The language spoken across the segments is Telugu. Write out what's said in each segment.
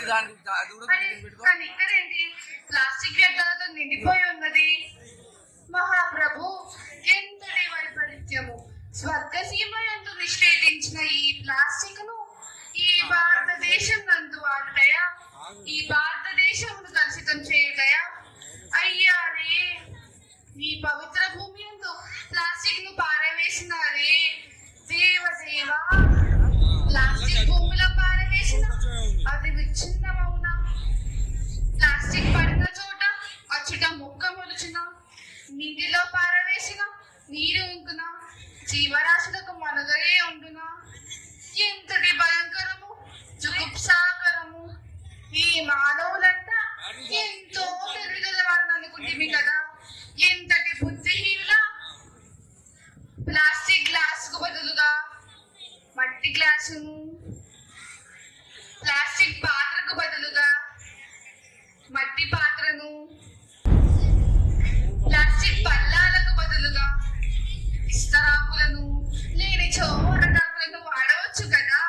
కానీ ఇక్కడేంటి ప్లాస్టిక్ వ్యర్థాలతో నిండిపోయి ఉన్నది. మహాప్రభు, ఎంతటి వైపరీత్యము! స్వర్గసీమ యందు నిషేధించిన ఈ ప్లాస్టిక్ ను ఈ భారతదేశం నందు వాడుటయా? ఈ భారతదేశమును కలుషితం చేయుటయా? అయ్యారే, ఈ పవిత్ర భూమి యందు ప్లాస్టిక్ ను పారవేసినారే దేవదేవా! ప్లాస్టిక్ భూమిలో పారవేసిన అది విచ్ఛిన్నమవునా? ప్లాస్టిక్ పడిన చోట అచ్చుట మొక్క మొలుచున, నీటిలో పారవేసిన నీరు ఇంకున, జీవరాశులకు మనుగడే ఉండునా? ఎంతటి భయంకరము, జుగుప్సాకరము! ఈ మానవులంతా ఎంతో తెలివిగలవారని అనుకుంటుంది కదా. ఎంతటి బుద్ధిహీనులా! ప్లాస్టిక్ గ్లాసుకు బదులుగా మట్టి గ్లాసును, ప్లాస్టిక్ పాత్రకు బదులుగా మట్టి పాత్రను, ప్లాస్టిక్ పల్లాలకు బదులుగా ఇస్తరాకులను, లేనిచో అరటాకులను వాడవచ్చు కదా.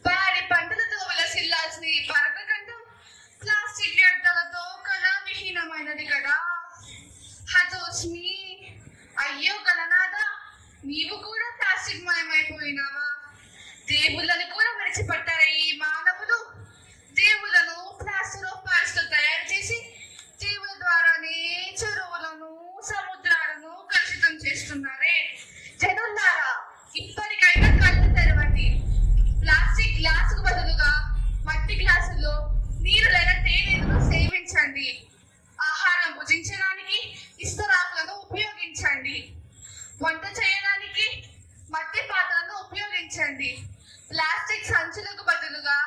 వారి పంటలతో విలసిల్లాల్సిన ఈ భరతఖండం ప్లాస్టిక్ వ్యర్థాలతో కళావిహీనమైనది కదా. హతోస్మి! అయ్యో గణనాథ, నీవు కూడా ప్లాస్టిక్ మయమైపోయినావా? దేవుళ్ళని కూడా విడిచిపెట్టారా ఈ మానవులు? దేవుళ్ళను ప్లాస్టర్ ఆఫ్ ప్యారిస్ తో తయారు చేసి దేవుల ద్వారానే చెరువులను, సముద్రాలను కలుషితం చేస్తున్నారే. జనులారా, ఇప్పటికైనా కళ్ళు తెరవండి. ప్లాస్టిక్ గ్లాసుకు బదులుగా మట్టి గ్లాసుల్లో నీరు లేదా తేనెలను సేవించండి. ఆహారం భుజించడానికి ఇస్తరాకులను ఉపయోగించండి. వంట చేయడానికి మట్టి పాత్రలను ఉపయోగించండి. ప్లాస్టిక్ సంచులకు బదులుగా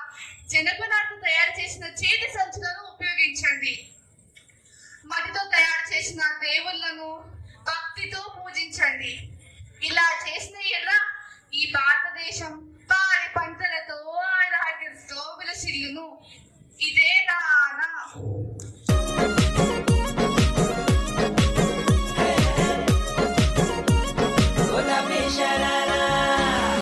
జనపనారతో తయారు చేసిన చేతి సంచులను ఉపయోగించండి. మట్టితో తయారు చేసిన దేవుళ్లను భక్తితో పూజించండి. ఇలా చేసిన ఎడల ఈ భారతదేశం